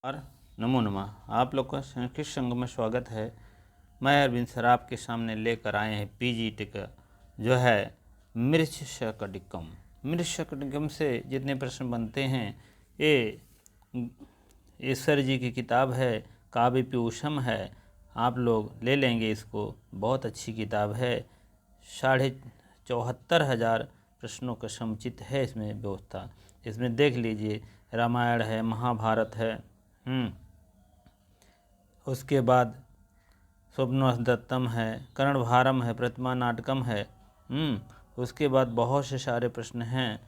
और नमो नमः। आप लोग का संस्कृत संघ में स्वागत है। मैं अरविंद सर आपके सामने लेकर आए हैं पीजीटी का जो है मृच्छकटिकम। मृच्छकटिकम से जितने प्रश्न बनते हैं ये सर जी की किताब है, काव्य पीयूषम है। आप लोग ले लेंगे इसको, बहुत अच्छी किताब है। 74,500 प्रश्नों का समुचित है इसमें व्यवस्था। इसमें देख लीजिए, रामायण है, महाभारत है, उसके बाद स्वप्नदत्तम है, कर्णभारम है, प्रतिमा नाटकम है। उसके बाद बहुत से सारे प्रश्न हैं।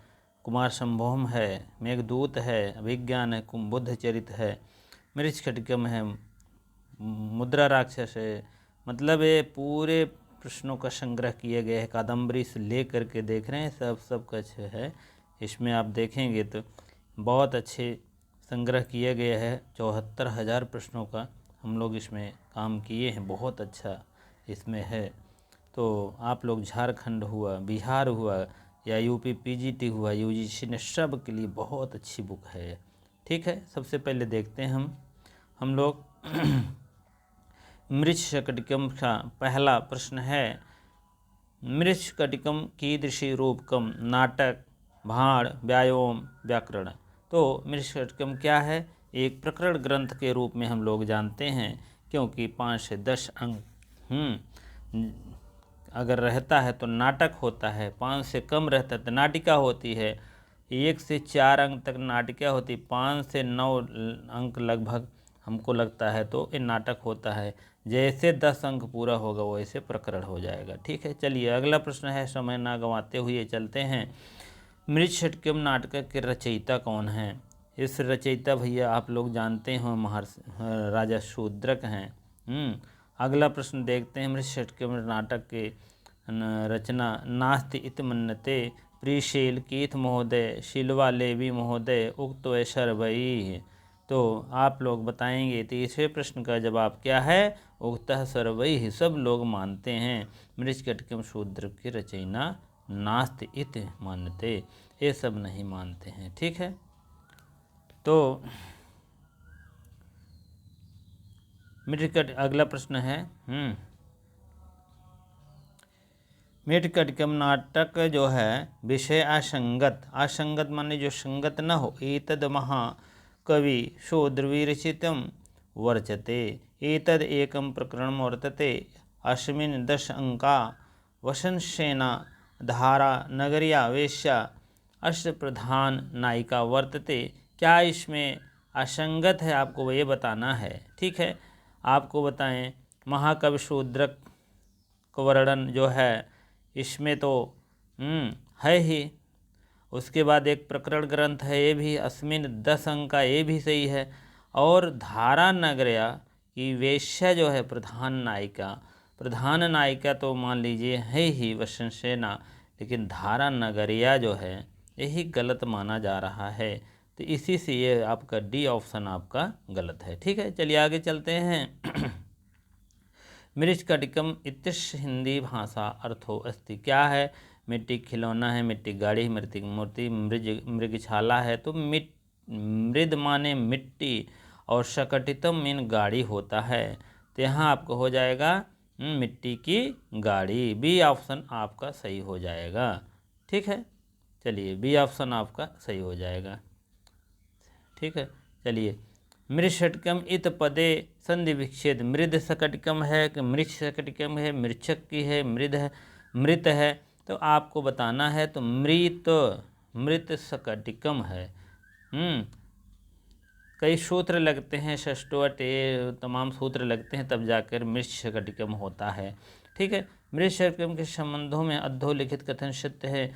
कुमार संभवम है, मेघदूत है, अभिज्ञान है, बुद्ध चरित है, मृच्छकटिकम है, मुद्रा राक्षस है। मतलब ये पूरे प्रश्नों का संग्रह किए गए हैं। कादम्बरी से ले करके देख रहे हैं, सब कुछ है इसमें। आप देखेंगे तो बहुत अच्छे संग्रह किए गए हैं। 74,000 प्रश्नों का हम लोग इसमें काम किए हैं, बहुत अच्छा इसमें है। तो आप लोग झारखंड हुआ, बिहार हुआ या यूपी पीजीटी हुआ, यूजीसी ने सब के लिए बहुत अच्छी बुक है। ठीक है, सबसे पहले देखते हैं हम लोग मृच्छकटिकम का पहला प्रश्न है, मृच्छकटिकम कीदृशी रूपकम नाटक भाण व्यायाम व्याकरण। तो मृच्छकटिकम क्या है? एक प्रकरण ग्रंथ के रूप में हम लोग जानते हैं, क्योंकि 5 से 10 अंक अगर रहता है तो नाटक होता है, 5 से कम रहता है तो नाटिका होती है, 1 से 4 अंक तक नाटिका होती, 5 से 9 अंक लगभग हमको लगता है तो ये नाटक होता है। जैसे 10 अंक पूरा होगा वैसे प्रकरण हो जाएगा। ठीक है, चलिए अगला प्रश्न है, समय ना गंवाते हुए चलते हैं। मृच्छकटिकम नाटक के रचयिता कौन है? इस रचयिता भैया आप लोग जानते हो, महर्षि राजा शूद्रक हैं। अगला प्रश्न देखते हैं, मृच्छकटिकम नाटक के रचना नास्ति इति मन्यते प्रीशैल कीथ महोदय शिलवा लेवी महोदय उक्त सर्वैः। तो आप लोग बताएंगे तीसरे प्रश्न का जवाब क्या है? उक्तः सर्वैः, सब लोग मानते हैं मृच्छकटिकम शूद्रक की रचयिता नास्ति इति मानते, ये सब नहीं मानते हैं। ठीक है, तो मृच्छकटिकम अगला प्रश्न है, मृच्छकटिकम नाटक जो है विषय असंगत माने जो संगत न हो, एतद महाकवि शूद्रविरचितम वर्चते, एतद एकम प्रकरणम वर्तते, अस्मिन् 10 अंका वसनसेना धारा नगरिया वेश्या अष्टप्रधान नायिका वर्तते। क्या इसमें असंगत है आपको ये बताना है। ठीक है, आपको बताएं, महाकवि शूद्रक का वर्णन जो है इसमें तो है ही। उसके बाद एक प्रकरण ग्रंथ है, ये भी अस्मिन 10 अंक का, ये भी सही है। और धारा नगरिया की वेश्या जो है प्रधान नायिका तो मान लीजिए है ही वसनसेना, लेकिन धारा नगरिया जो है यही गलत माना जा रहा है। तो इसी से ये आपका डी ऑप्शन आपका गलत है। ठीक है, चलिए आगे चलते हैं। मृच्छकटिकम इत्यस्य हिंदी भाषा अर्थो अस्ति। क्या है? मिट्टी खिलौना है, मिट्टी गाड़ी, मृतिक मूर्ति, मृगशाला है। तो मृद माने मिट्टी और शकटितम मीन गाड़ी होता है, तो यहाँ आपको हो जाएगा मिट्टी की गाड़ी। बी ऑप्शन आपका सही हो जाएगा। ठीक है, चलिए बी ऑप्शन आपका सही हो जाएगा। ठीक है, चलिए मृच्छकटिकम इत पदे संधि विच्छेद मृद शकटिकम है कि मृच्छ शकटिकम है, मृच्छक की है, मृत है। तो आपको बताना है तो मृत शकटिकम है। कई सूत्र लगते हैं, षष्टवट ये तमाम सूत्र लगते हैं, तब जाकर मृच्छ शकटिकम होता है। ठीक है, मृच्छ शकटिकम के संबंधों में अधोलिखित कथन सत्य है,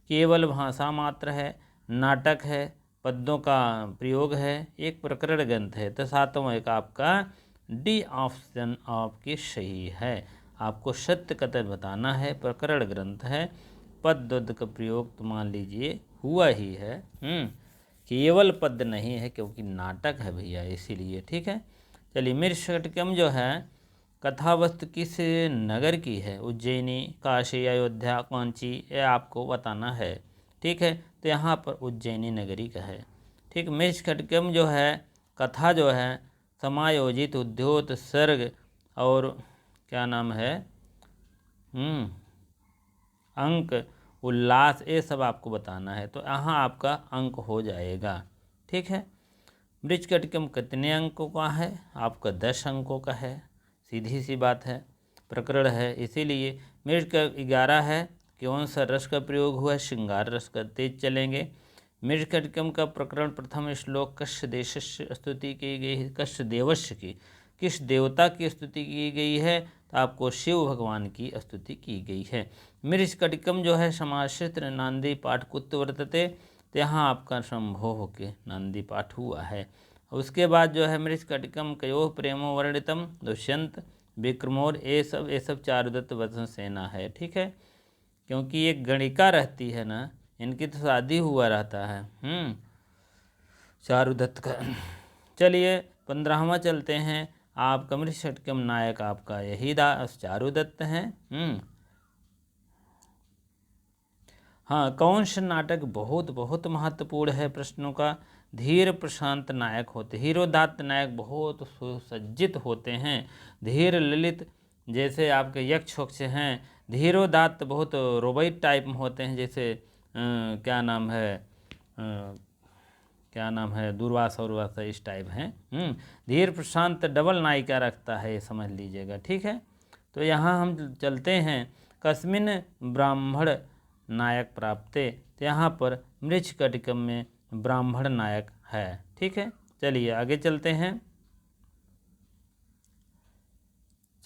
केवल भाषा मात्र है, नाटक है, पद्यों का प्रयोग है, एक प्रकरण ग्रंथ है। तो सातवां एक आपका डी ऑप्शन आपकी सही है। आपको सत्य कथन बताना है, प्रकरण ग्रंथ है, पद्य का प्रयोग तो मान लीजिए हुआ ही है, केवल पद्य नहीं है क्योंकि नाटक है भैया, इसीलिए। ठीक है, चलिए मृच्छकटिकम जो है कथावस्तु किस नगर की है? उज्जैनी, काशी, अयोध्या, कांची, ये आपको बताना है। ठीक है, तो यहाँ पर उज्जैनी नगरी का है। ठीक, मृच्छकटिकम जो है कथा जो है समायोजित, उद्योत, सर्ग और क्या नाम है अंक, उल्लास, ये सब आपको बताना है। तो यहाँ आपका अंक हो जाएगा। ठीक है। मृच्छकटिकम कितने अंकों का है? आपका 10 अंकों का है। सीधी सी बात है, प्रकरण है, इसीलिए मृच्छ का 11 है। कौन सा रस का प्रयोग हुआ है? श्रृंगार रस का। तेज चलेंगे। मृच्छकटिकम का प्रकरण प्रथम श्लोक कस्य देशस्य स्तुति की गई है, कस्य देवस्य की, किस देवता की स्तुति की गई है? तो आपको शिव भगवान की स्तुति की गई है। मृच्छकटिकम जो है समाश्रित नांदी पाठ कुत्त वर्तते, तो यहाँ आपका संभव होके नांदी पाठ हुआ है। उसके बाद जो है मृच्छकटिकम कयो प्रेमो वर्णितम, दुष्यंत, विक्रमोर, ये सब चारुदत्त वचन सेना है। ठीक है, क्योंकि ये गणिका रहती है ना, इनकी तो शादी हुआ रहता है चारुदत्त का। चलिए 15वां चलते हैं। आपका मृच्छकटिकम नायक आपका यही दास चारुदत्त हैं। हाँ, कौन सा नाटक बहुत बहुत महत्वपूर्ण है प्रश्नों का? धीर प्रशांत नायक होते, हीरोदात्त नायक बहुत सुसज्जित होते हैं। धीर ललित जैसे आपके यक्ष वक्ष हैं। धीरोदात्त बहुत रोबोट टाइप में होते हैं, जैसे क्या नाम है दुर्वासा उर्वासा, इस टाइप हैं। धीर प्रशांत डबल नायिका रखता है, ये समझ लीजिएगा। ठीक है, तो यहाँ हम चलते हैं कस्मिन ब्राह्मण नायक प्राप्ते, तो यहाँ पर मृच्छकटिकम में ब्राह्मण नायक है। ठीक है, चलिए आगे चलते हैं।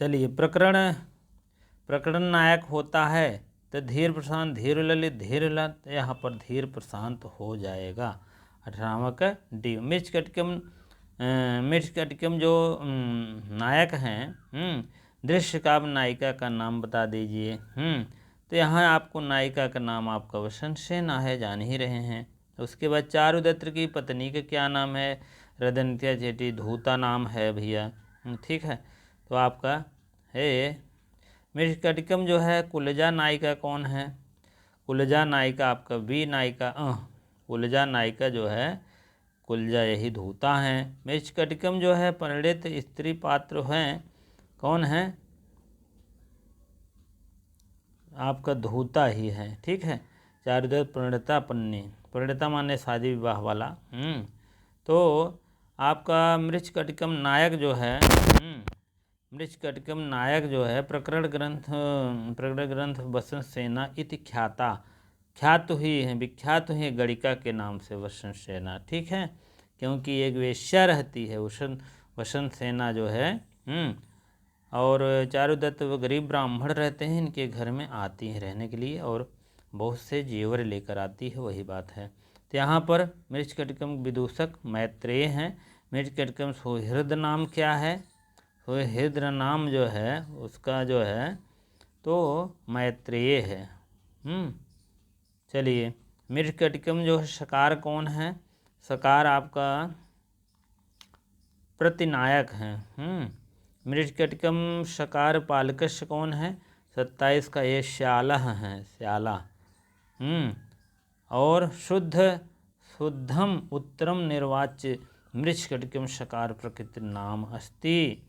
चलिए प्रकरण नायक होता है तो धीर प्रशांत, धीर ललित, धीर ललित, यहाँ पर धीर प्रशांत हो जाएगा। 18वां का डी। मृच्छकटिकम जो नायक हैं, दृश्य काव्य नायिका का नाम बता दीजिए। तो यहाँ आपको नायिका का नाम आपका वसंत सेना है, जान ही रहे हैं। उसके बाद चारुदत्त की पत्नी का क्या नाम है? रदनित्या चेटी, धूता नाम है भैया। ठीक है, तो आपका है मृच्छकटिकम जो है कुलजा नायिका कौन है? कुलजा नायिका आपका बी नायिका कुलजा नायिका जो है कुलजा यही धूता हैं। मृच्छकटिकम जो है परिणित स्त्री पात्र हैं, कौन है? आपका धूता ही है। ठीक है, चारुदत्त परिणीता पन्नी, परिणीता माने शादी विवाह वाला। तो आपका मृच्छकटिकम नायक जो है मृच्छकटिकम नायक जो है प्रकरण ग्रंथ वसंत सेना इति ख्याता, ख्यात हुई है, विख्यात हुई है गणिका के नाम से वसंत सेना। ठीक है, क्योंकि एक वेश्या रहती है वसंत सेना जो है। और चारुदत्त वो गरीब ब्राह्मण रहते हैं, इनके घर में आती हैं रहने के लिए और बहुत से जेवर लेकर आती है, वही बात है। तो यहाँ पर मृच्छकटिकम विदूषक मैत्रेय हैं। मृच्छकटिकम सुहृद नाम क्या है? सुहृद नाम जो है उसका जो है तो मैत्रेय है। चलिए मृच्छकटिकम जो है सकार कौन है? सकार आपका प्रतिनायक हैं। मृच्छकटिकम सकार पालकस्य कौन है? 27 का ये श्याला है, श्याला। और शुद्धम उत्तरम निर्वाच्य मृच्छकटिकम सकार प्रकृति नाम अस्ति।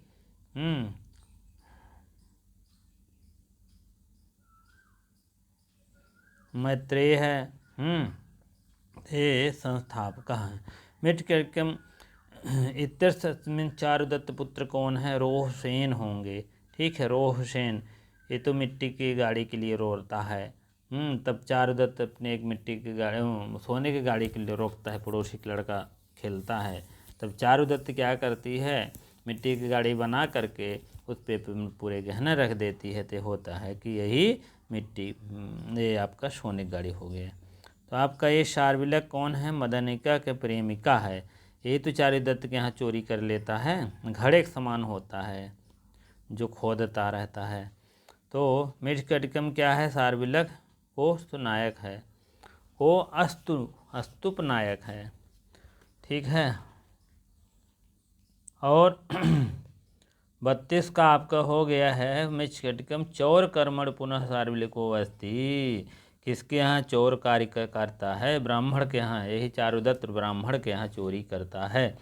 मैत्रेय है। ये संस्थापक हैं। मृच्छकटिकम इत्यस्मिन् चारुदत्त पुत्र कौन है? रोहसेन होंगे। ठीक है, रोहसेन। ये तो मिट्टी की गाड़ी के लिए रोकता है। तब चारुदत्त अपने एक मिट्टी की गाड़ी सोने की गाड़ी के लिए रोकता है, पड़ोसी का लड़का खेलता है। तब चारुदत्त क्या करती है? मिट्टी की गाड़ी बना करके उस पे पूरे गहने रख देती है, तो होता है कि यही मिट्टी ये आपका सोने की गाड़ी हो गया। तो आपका ये शार्विलक कौन है? मदनिका के प्रेमिका है। ये तो चारुदत्त के यहाँ चोरी कर लेता है, घड़े के समान होता है जो खोदता रहता है। तो मृच्छकटिकम क्या है? शार्विलक को नायक है, वो अस्तुप नायक है। ठीक है, और 32 का आपका हो गया है मृच्छकटिकम चौर कर्मण पुनः शार्विलिको अस्ति। किसके यहाँ चोर कार्य करता है? ब्राह्मण के यहाँ। यही चारुदत्त ब्राह्मण के यहाँ चोरी करता है।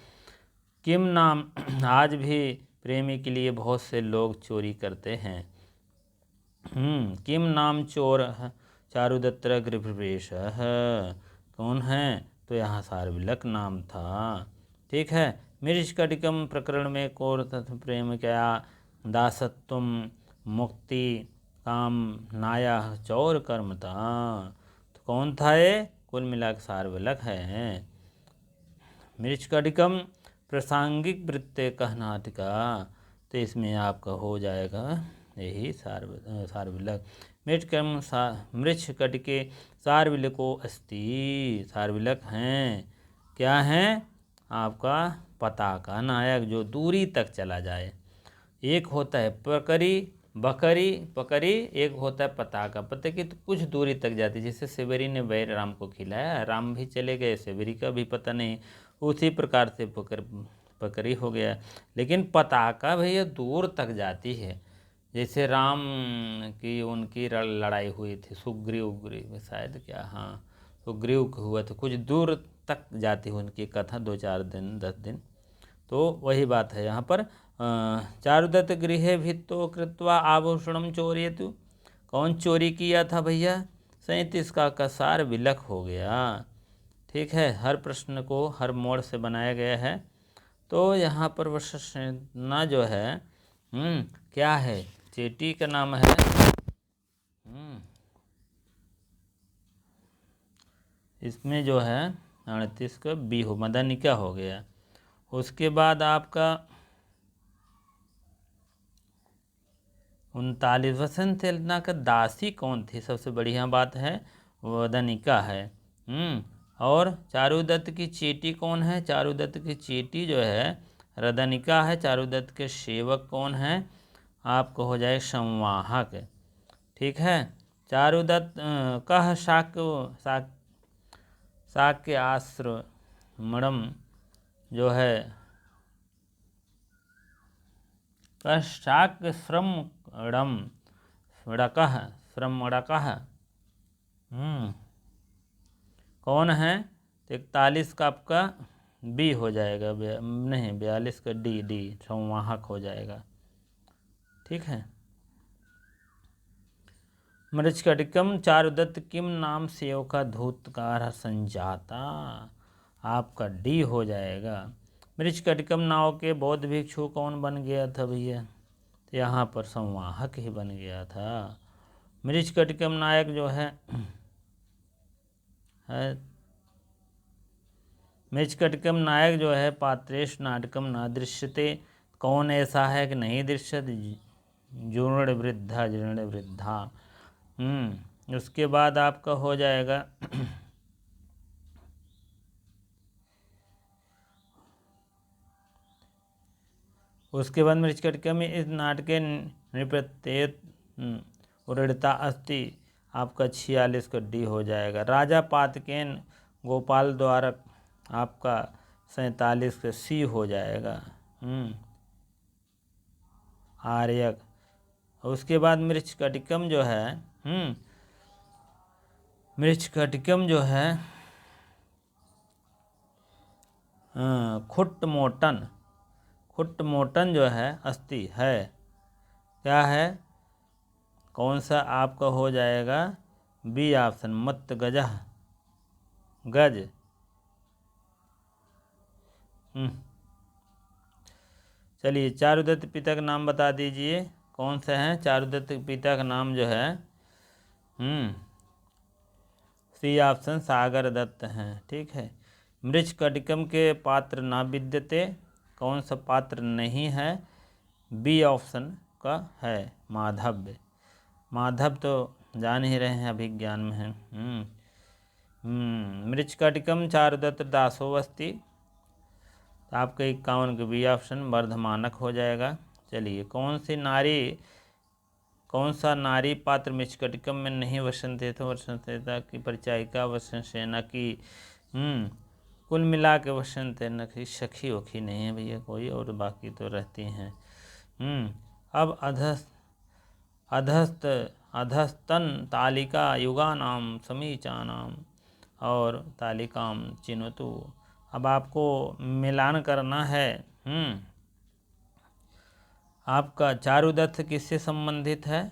किम नाम आज भी प्रेमी के लिए बहुत से लोग चोरी करते हैं। किम नाम चोर चारुदत्त गृहप्रवेश कौन है? तो यहाँ सार्वलक नाम था। ठीक है। मृच्छकटिकम प्रकरण में कौर तथा प्रेम क्या दासत्व मुक्ति काम नाया चौर कर्म था। तो कौन था ये? कुल मिलाकर सार्वलक है। मृच्छकटिकम प्रासंगिक वृत्ते कह नाटिका, तो इसमें आपका हो जाएगा यही सार्वलक। मृच्छकटिके सार्वलको अस्ति, सार्वलक हैं क्या हैं? आपका पताका नायक जो दूरी तक चला जाए। एक होता है पकड़ी, एक होता है पताका। पता कि तो कुछ दूरी तक जाती, जैसे सेवरी ने बैर राम को खिलाया, राम भी चले गए, सेवरी का भी पता नहीं, उसी प्रकार से पकड़ी हो गया। लेकिन पताका भैया दूर तक जाती है। जैसे राम की उनकी लड़ाई हुई थी सुग्रीव शायद, क्या हाँ सुग्रीव को हुआ था, कुछ दूर तक जाती है उनकी कथा, 2-4 दिन 10 दिन। तो वही बात है यहाँ पर। चारुदत्त गृहे भित्तो कृत्वा आभूषणम चोरयतु, कौन चोरी किया था भैया? 37 का कसार विलक हो गया। ठीक है। हर प्रश्न को हर मोड़ से बनाया गया है। तो यहाँ पर वसना जो है क्या है? चेटी का नाम है। इसमें जो है 38 का बी हो मदनिका हो गया। उसके बाद आपका 39 वसंत सेना का दासी कौन थी? सबसे बढ़िया बात है वदनिका है। और चारुदत्त की चेटी कौन है? चारुदत्त की चेटी जो है रदनिका है। चारुदत्त के सेवक कौन है? आपको हो जाए संवाहक। ठीक है। चारुदत्त कह शाक्य आश्रमणम जो है शाक्य श्रमणकः कौन है? 41 का आपका बी हो जाएगा, नहीं 42 का डी संवाहक हो जाएगा। ठीक है। मृच्छकटिकम चारुदत्त किम नाम सेवका धूतकार संजाता, आपका डी हो जाएगा। मृच्छकटिकम नाव के बौद्ध भिक्षु कौन बन गया था भैया? तो यहाँ पर संवाहक ही बन गया था। मृच्छकटिकम नायक जो है मृच्छकटिकम नायक जो है पात्रेश नाटकम न दृश्यते, कौन ऐसा है कि नहीं दृश्यत? जीर्ण वृद्धा। उसके बाद आपका हो जाएगा उसके बाद मृच्छकटिकम में इस नाटक नृप्रत्येत उड़ता अस्ति, आपका 46 का डी हो जाएगा। राजा पातकेन गोपाल द्वारा आपका 47 का सी हो जाएगा। आर्यक। उसके बाद मृच्छकटिकम जो है मृच्छकटिकम जो है खुट्टमोटन जो है अस्ति है, क्या है? कौन सा आपका हो जाएगा? बी ऑप्शन मत गज। चलिए चारुदत्त पिता का नाम बता दीजिए, कौन सा है? चारुदत्त पिता का नाम जो है सी ऑप्शन सागर दत्त हैं। ठीक है। मृच्छकटिकम के पात्र ना विद्यते, कौन सा पात्र नहीं है? बी ऑप्शन का है माधव तो जान ही रहे हैं, अभिज्ञान में है। मृच्छकटिकम चारुदत्त दासो अस्ति, आपका 51 का बी ऑप्शन वर्धमानक हो जाएगा। चलिए कौन सा नारी पात्र मृच्छकटिकम में नहीं वसंतेता की परिचायिका वसंसेना की कुल मिला के वसंतेना की सखी वखी नहीं है भैया कोई, और बाकी तो रहती हैं। अब अधस्तन तालिका युगानाम समीचानाम और तालिकाम चिन्वतु, अब आपको मिलान करना है आपका चारुदत्त किससे संबंधित है?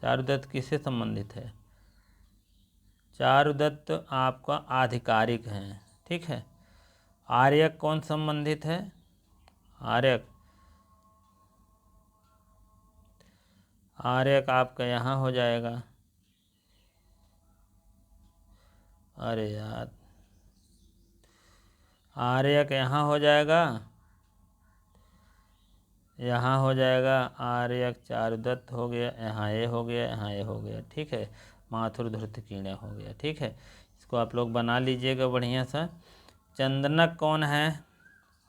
चारुदत्त किससे संबंधित है? चारुदत्त आपका आधिकारिक हैं, ठीक है। आर्यक कौन संबंधित है? आर्यक आपका यहाँ हो जाएगा। अरे यार, आर्यक यहाँ हो जाएगा, यहाँ हो जाएगा आर्यक। चारुदत्त हो गया, यहाँ ये हो गया, यहाँ ये हो गया, ठीक है। माथुर धृतकीर्ण हो गया, ठीक है। इसको आप लोग बना लीजिएगा बढ़िया सा। चंदनक कौन है?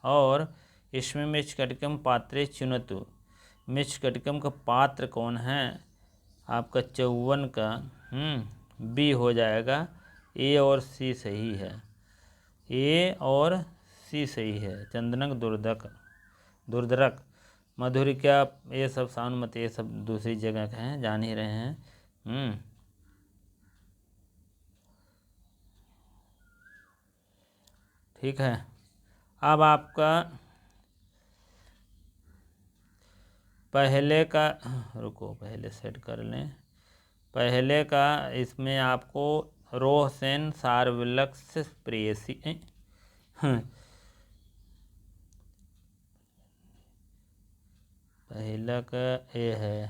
और इसमें मृच्छकटिकम पात्रे चुनतु, मृच्छकटिकम का पात्र कौन है? आपका 54 का बी हो जाएगा। ए और सी सही है, ए और सी सही है। चंदनक दुर्धरक मधुरिका, ये सब सानुमति, ये सब दूसरी जगह के हैं, जान ही रहे हैं। ठीक है। अब आपका पहले का, रुको पहले सेट कर लें। पहले का इसमें आपको रोहसेन सारविलक्ष प्रेयसी, पहला का ये है,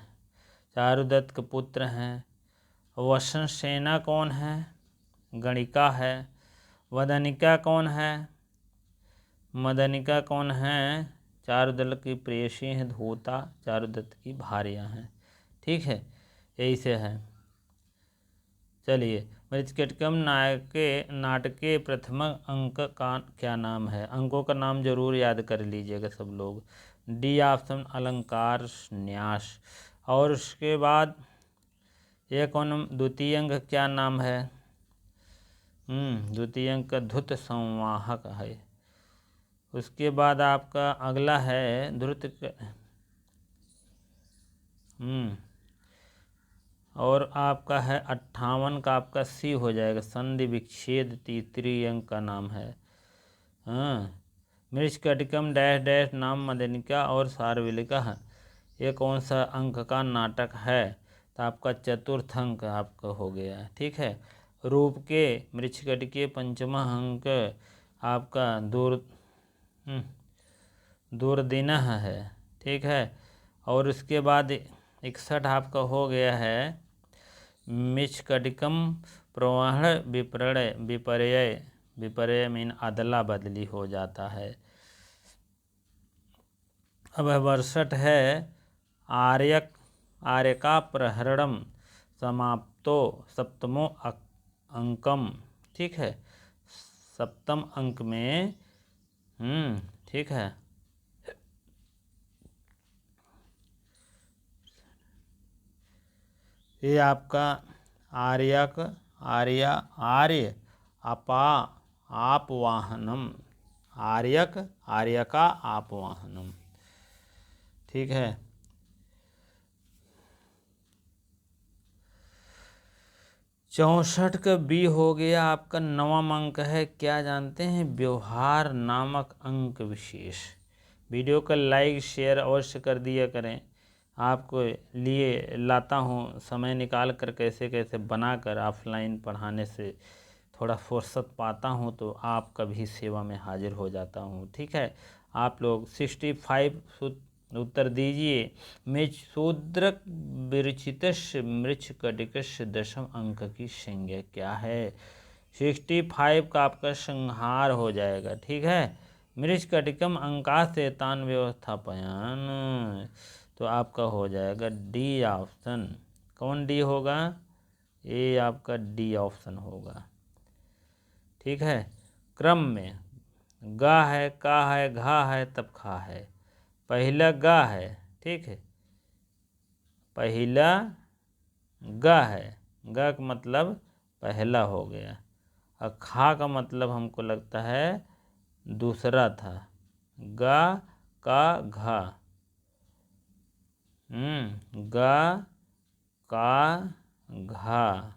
चारुदत्त के पुत्र हैं। वसनसेना कौन है? गणिका है। वदनिका कौन है? मदनिका कौन है? चारुदत्त की प्रेयसी हैं। धूता चारुदत्त की भार्या हैं, ठीक है। यही से है। चलिए, मृच्छकटिकम नाटक के प्रथम अंक का क्या नाम है? अंकों का नाम जरूर याद कर लीजिएगा सब लोग। डी ऑप्शन अलंकार न्यास। और उसके बाद ये कौन द्वितीय अंक क्या नाम है? द्वितीय अंक धुत संवाहक है। उसके बाद आपका अगला है धुत, और आपका है 58 का, आपका सी हो जाएगा। संधि विच्छेद तीसरी अंक का नाम है। मृच्छकटिकम डैश डैश नाम मदनिका और सारविलिका है। ये कौन सा अंक का नाटक है? तो आपका चतुर्थ अंक आपका हो गया, ठीक है। रूप के मृच्छकटिके पंचमा अंक आपका दुर्दिनः है, ठीक है। और उसके बाद 61 आपका हो गया है मृच्छकटिकम प्रवहण विपर्य मीन अदला बदली हो जाता है। अब 62 है आर्यका प्रहरणम समाप्तो सप्तमो अंकम, ठीक है। सप्तम अंक में ठीक है। ये आपका आर्य आपवाहनम, आर्यका आपवाहनम, ठीक है। चौसठ का बी हो गया आपका। नवम अंक है, क्या जानते हैं? व्यवहार नामक अंक विशेष। वीडियो को लाइक शेयर अवश्य कर दिया करें। आपको लिए लाता हूँ समय निकाल कर, कैसे कैसे बनाकर ऑफलाइन पढ़ाने से थोड़ा फुर्सत पाता हूँ, तो आपका भी सेवा में हाजिर हो जाता हूँ, ठीक है। आप लोग 65 उत्तर दीजिए। शूद्रक विरचितस्य मृच्छकटिकस्य दशम अंक की संज्ञा क्या है? 65 का आपका संहार हो जाएगा, ठीक है। मृच्छकटिकम अंका से तान व्यवस्थापयन, तो आपका हो जाएगा डी ऑप्शन। कौन डी होगा? ये आपका डी ऑप्शन होगा, ठीक है। क्रम में गा है, का है, घा है, तब खा है। पहला गा है, ठीक है। पहला गा है, गा का मतलब पहला हो गया। और खा का मतलब हमको लगता है दूसरा था। गा का घा, गा का घा,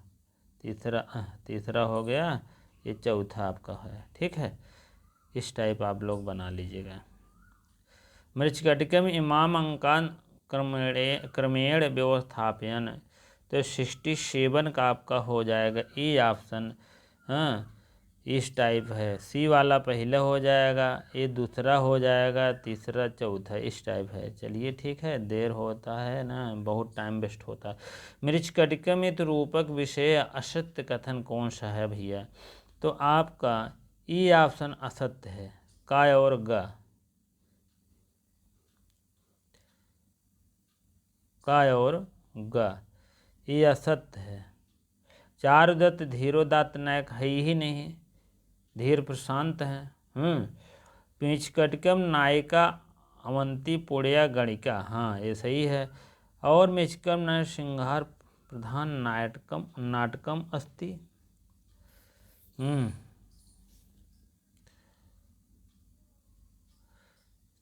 तीसरा हो गया। ये चौथा आपका है, ठीक है। इस टाइप आप लोग बना लीजिएगा। मृच्छकटिकम इमाम अंकान क्रमेण व्यवस्थापयन, तो 67 का आपका हो जाएगा ई ऑप्शन। हाँ, इस टाइप है। सी वाला पहले हो जाएगा, ये दूसरा हो जाएगा, तीसरा चौथा, इस टाइप है। चलिए ठीक है, देर होता है ना, बहुत टाइम वेस्ट होता है। मृच्छकटिकमित रूपक विषय असत्य कथन कौन सा है भैया? तो आपका ई ऑप्शन असत्य है, काय और ग, काय और ग, ये असत्य है। चारुदत्त धीरोदात्त नायक है ही नहीं, धीर प्रशांत है। मृच्छकटिकम नायिका अवंती पुण्या गणिका, हाँ ये सही है। और मृच्छकम नायक श्रृंगार प्रधान नाटकम अस्ति।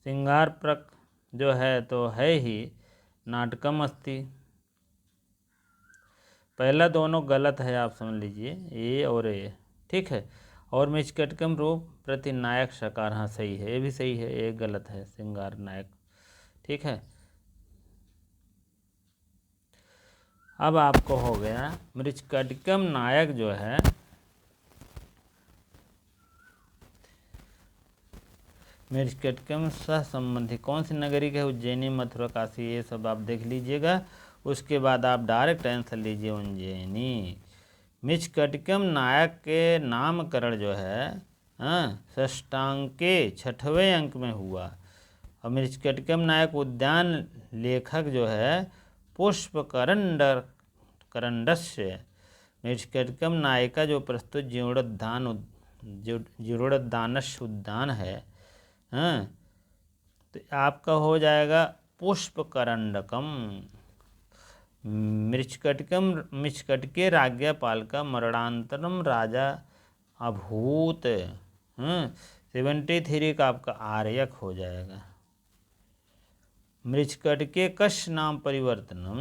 श्रृंगार प्रक जो है तो है ही नाटकम अस्ति। पहला दोनों गलत है, आप समझ लीजिए, ये और ये, ठीक है। और मृच्छकटिकम रूप प्रतिनायक सकार, हाँ सही है, ये भी सही है, ये गलत है, श्रृंगार नायक, ठीक है। अब आपको हो गया मृच्छकटिकम नायक जो है, मृच्छकटिकम सह संबंधी कौन सी नगरी के? उज्जैनी, मथुरा, काशी, ये सब आप देख लीजिएगा। उसके बाद आप डायरेक्ट आंसर लीजिए उज्जैनी। मृच्छकटिकम नायक के नामकरण जो है षष्ठांक के 6वें अंक में हुआ। और मृच्छकटिकम नायक उद्यान लेखक जो है पुष्पकरंडस्य। मृच्छकटिकम नायिका जो प्रस्तुत जीर्णोद्यानस्य उद्यान है, तो आपका हो जाएगा पुष्पकरंडकम। मृच्छकटिके राज्ञपालका मरणांतरम राजा अभूत। 73 का आपका आर्यक हो जाएगा। मृच्छकटिके कश नाम परिवर्तनम,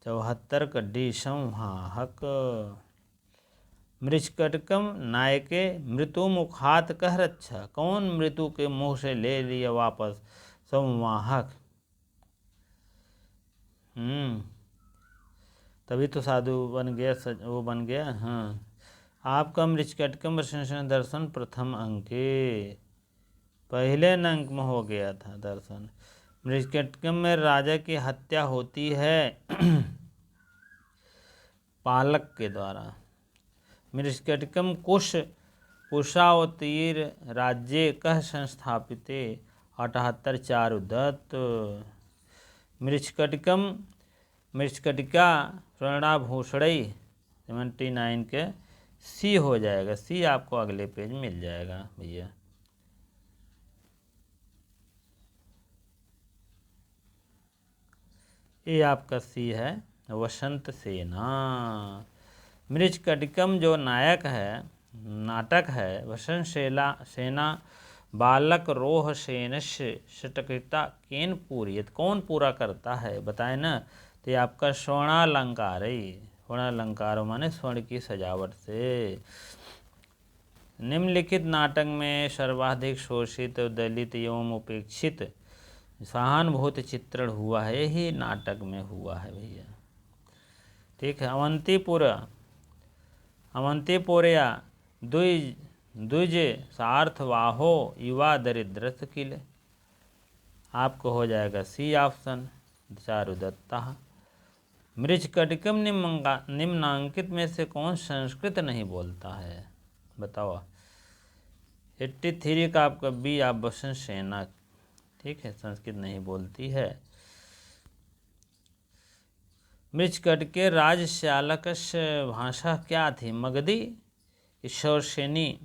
74 का डी संवाहक। मृच्छकटिकम नायके मृत्यु मुखात कह रक्षा, कौन मृत्यु के मुंह से ले लिया वापस? संवाहक। तभी तो साधु बन गया, वो बन गया। हाँ, आपका मृच्छकटिकम दर्शन प्रथम अंके, पहले अंक में हो गया था दर्शन। मृच्छकटिकम में राजा की हत्या होती है पालक के द्वारा। मृच्छकटिकम कुशावतीर राज्य कह संस्थापिते, 78 चारुदत्त। मृच्छकटिका स्वर्णाभूषणई, 79 के सी हो जाएगा। सी आपको अगले पेज मिल जाएगा भैया। ये आपका सी है, वसंत सेना। मृच्छकटिकम जो नायक है, नाटक है, वसंत सेना बालक रोह सेनस्य षटकृता केन पूरियत, कौन पूरा करता है बताए ना? तो ये आपका स्वर्णालंकार है। स्वर्णालंकार माने स्वर्ण की सजावट से। निम्नलिखित नाटक में सर्वाधिक शोषित, दलित एवं उपेक्षित सहानुभूति चित्रण हुआ है, यही नाटक में हुआ है भैया, ठीक है। अवंतीपुरया द्विज सार्थवाहो युवा दरिद्रस किले, आपको हो जाएगा सी ऑप्शन, चारुदत्ता। मृच्छकटिकम निम्नांकित में से कौन संस्कृत नहीं बोलता है बताओ? 83 का आपका बी आप वसंत सेना, ठीक है, संस्कृत नहीं बोलती है। मृच्छकटिके राजश्यालक भाषा क्या थी? मगधी, ईश्वरसेनी।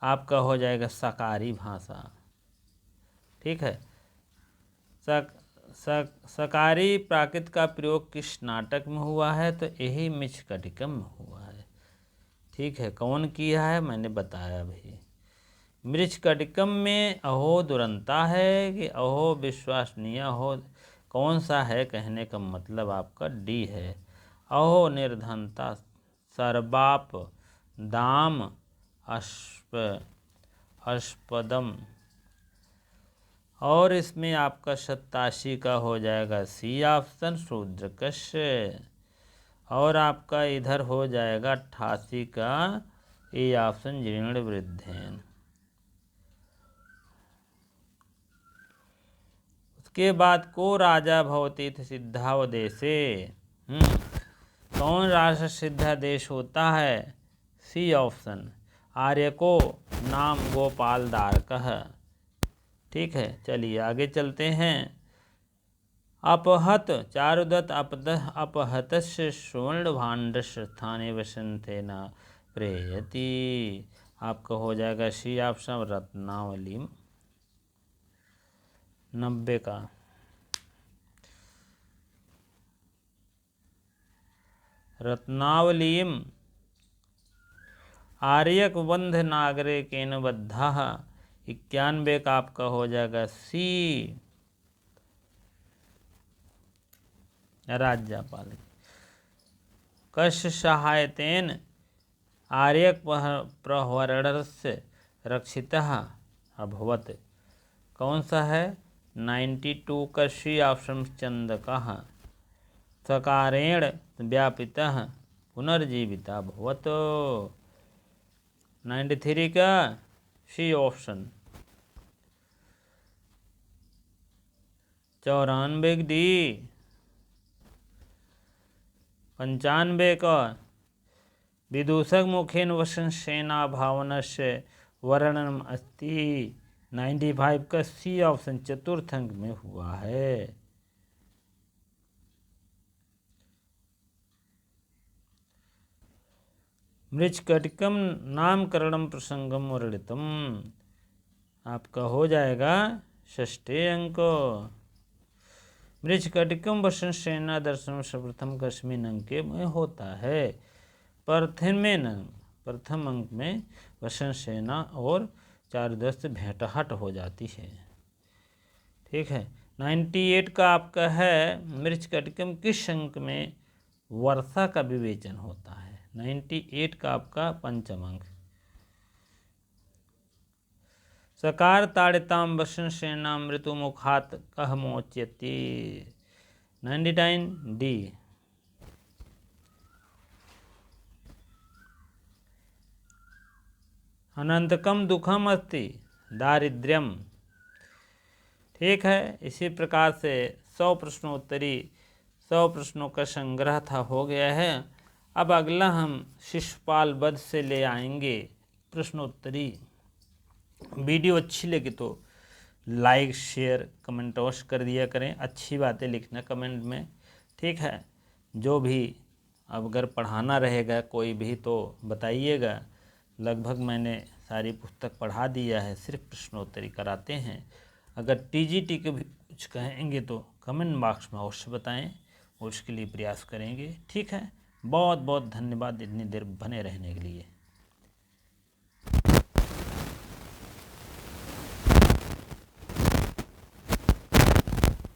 आपका हो जाएगा सकारी भाषा, ठीक है। सकारी प्राकृत का प्रयोग किस नाटक में हुआ है? तो यही मृच्छकटिकम में हुआ है, ठीक है। कौन किया है मैंने बताया भाई। मृच्छकटिकम में अहो दुरंता है कि अहो विश्वसनीय हो, कौन सा है? कहने का मतलब आपका डी है। अहो निर्धनता, सर्बाप, दाम, अष्टपदम। और इसमें आपका 87 का हो जाएगा सी ऑप्शन शूद्रकश। और आपका इधर हो जाएगा 88 का ए ऑप्शन जीर्ण वृद्धेन। उसके बाद को राजा भवतीथ सिद्धावदेशे। कौन राष्ट्र सिद्धा देश होता है? सी ऑप्शन आर्य को नाम गोपाल दारकः। ठीक है, चलिए आगे चलते हैं। अपहत चारुदत्त अपहतस्य स्वर्ण भाण्डस्य स्थाने वसंते न प्रेयति। आपका हो जाएगा सी ऑप्शन रत्नावली। 90 का रत्नावलीम आर्यक बंध नागरे केन बद्धा। 91 का आपका हो जाएगा सी राज्यपाल। कस्य सहायतेन आर्यक प्रहरणस्य रक्षितः अभवत्। कौन सा है? 92 का सी ऑप्शन चंदकः सकारेण व्यापितः पुनर्जीविता भवत्। 93 का सी ऑप्शन। 94 डी। 95 का विदूषक मुखेन वसन सेना भावनस्य वर्णनम अस्ति। 95 का सी ऑप्शन चतुर्थ अंक में हुआ है। मृच्छकटिकम नामकरणम प्रसंगम वर्णितम। आपका हो जाएगा षष्ठे अंक। मृच्छकटिकम वसन सेना दर्शन सर्वप्रथम कस्मिन अंक में होता है? प्रथम अंक में वसन सेना और चारुदत्त से भेंटहट हो जाती है। ठीक है, 98 का आपका है मृच्छकटिकम किस अंक में वर्षा का विवेचन होता है? 98 का आपका पंचम अंक। सकार ताड़िताम वसन सेना मृत्यु मुखात कह मोच्यति। 99 डी। अनंतकम दुखम अस्ति दारिद्र्यम। ठीक है, इसी प्रकार से 100 प्रश्नोत्तरी 100 प्रश्नों का संग्रह था हो गया है। अब अगला हम शिशुपाल वध से ले आएंगे प्रश्नोत्तरी। वीडियो अच्छी लगी तो लाइक शेयर कमेंट अवश्य कर दिया करें। अच्छी बातें लिखना कमेंट में। ठीक है, जो भी अब अगर पढ़ाना रहेगा कोई भी तो बताइएगा। लगभग मैंने सारी पुस्तक पढ़ा दिया है, सिर्फ प्रश्नोत्तरी कराते हैं। अगर टीजीटी के भी कुछ कहेंगे तो कमेंट बॉक्स में अवश्य बताएं, और उसके लिए प्रयास करेंगे। ठीक है, बहुत बहुत धन्यवाद इतनी देर बने रहने के लिए।